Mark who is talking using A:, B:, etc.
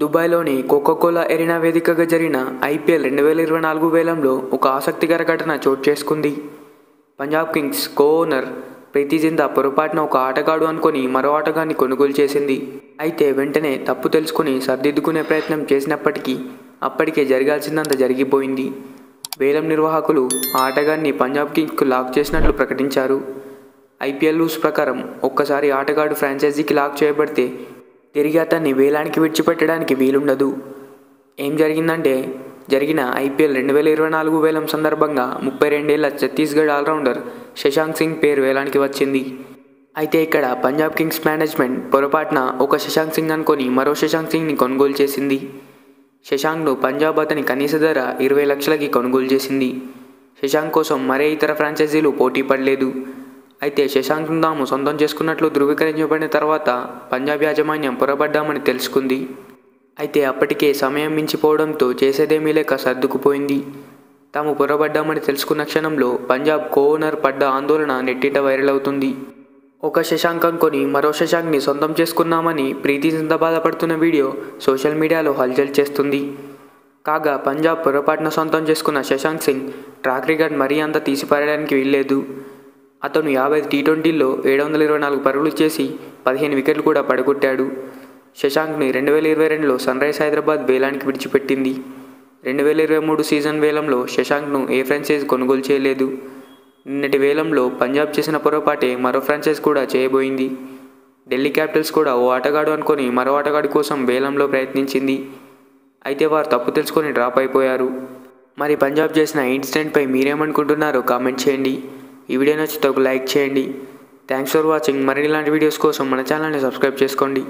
A: దుబాయ్లోని Coca Cola arena వేదికగా జరిగిన IPL 2024 వేలంలో ఒక ఆసక్తికర ఘటన చోటు చేసుకుంది. పంజాబ్ కింగ్స్ కో-ఓనర్ ప్రీతి జిందా పొరపాటున ఒక ఆటగాడు అనుకొని మరో ఆటగాన్ని కొనుగోలు చేసింది. అయితే వెంటనే తప్పు తెలుసుకుని సరిదిద్దుకునే ప్రయత్నం చేసినప్పటికీ అప్పటికే జరగాల్సిందంతా జరిగిపోయింది. వేలం నిర్వాహకులు ఆ ఆటగాన్ని పంజాబ్ కింగ్స్కు లాక్ చేసినట్లు ప్రకటించారు. ఐపీఎల్ రూల్స్ ప్రకారం ఒక్కసారి ఆటగాడు ఫ్రాంచైజీకి లాక్ చేయబడితే తిరిగి అతన్ని వేలానికి విడిచిపెట్టడానికి వీలుండదు. ఏం జరిగిందంటే జరిగిన ఐపీఎల్ 2024 వేలం సందర్భంగా 32 ఏళ్ల ఛత్తీస్గఢ్ ఆల్రౌండర్ శశాంక్ సింగ్ పేరు వేలానికి వచ్చింది. అయితే ఇక్కడ పంజాబ్ కింగ్స్ మేనేజ్మెంట్ పొరపాటున ఒక శశాంక్ సింగ్ అనుకొని మరో శశాంక్ సింగ్ని కొనుగోలు చేసింది. శశాంక్ను పంజాబ్ అతని కనీస ధర 20 లక్షలకి కొనుగోలు చేసింది. శశాంక్ కోసం మరే ఇతర ఫ్రాంచైజీలు పోటీ పడలేదు. అయితే శశాంక్ను తాము సొంతం చేసుకున్నట్లు ధృవీకరించబడిన తర్వాత పంజాబ్ యాజమాన్యం పొరబడ్డామని తెలుసుకుంది. అయితే అప్పటికే సమయం మించిపోవడంతో చేసేదేమీ లేక సర్దుకుపోయింది. తాము పొరబడ్డామని తెలుసుకున్న క్షణంలో పంజాబ్ కో-ఓనర్ పడ్డ ఆందోళన నెట్టింట వైరల్ అవుతుంది. ఒక శశాంక్ అనుకొని మరో శశాంక్ని సొంతం చేసుకున్నామని ప్రీతి జిందా బాధపడుతున్న వీడియో సోషల్ మీడియాలో హల్చల్ చేస్తుంది. కాగా పంజాబ్ పొరపాటున సొంతం చేసుకున్న శశాంక్ సింగ్ ట్రాక్ రికార్డ్ మరీ అంత తీసిపారడానికి వీల్లేదు. అతను 50 టీ20ల్లో 724 పరుగులు చేసి 15 వికెట్లు కూడా పడగొట్టాడు. శశాంక్ని 2022లో సన్రైజ్ హైదరాబాద్ వేలానికి విడిచిపెట్టింది. 2023 సీజన్ వేలంలో శశాంక్ను ఏ ఫ్రాంచైజ్ కొనుగోలు చేయలేదు. నిన్నటి వేలంలో పంజాబ్ చేసిన పొరపాటే మరో ఫ్రాంచైజ్ కూడా చేయబోయింది. ఢిల్లీ క్యాపిటల్స్ కూడా ఓ ఆటగాడు అనుకొని మరో ఆటగాడి కోసం వేలంలో ప్రయత్నించింది. అయితే వారు తప్పు తెలుసుకొని డ్రాప్ అయిపోయారు. మరి పంజాబ్ చేసిన ఇన్సిడెంట్పై మీరేమనుకుంటున్నారో కామెంట్ చేయండి. ఈ వీడియో నచ్చితే ఒక లైక్ చేయండి. Thanks for watching. మరిన్ని ఇలాంటి వీడియోస్ కోసం మన ఛానల్ని సబ్స్క్రైబ్ చేసుకోండి.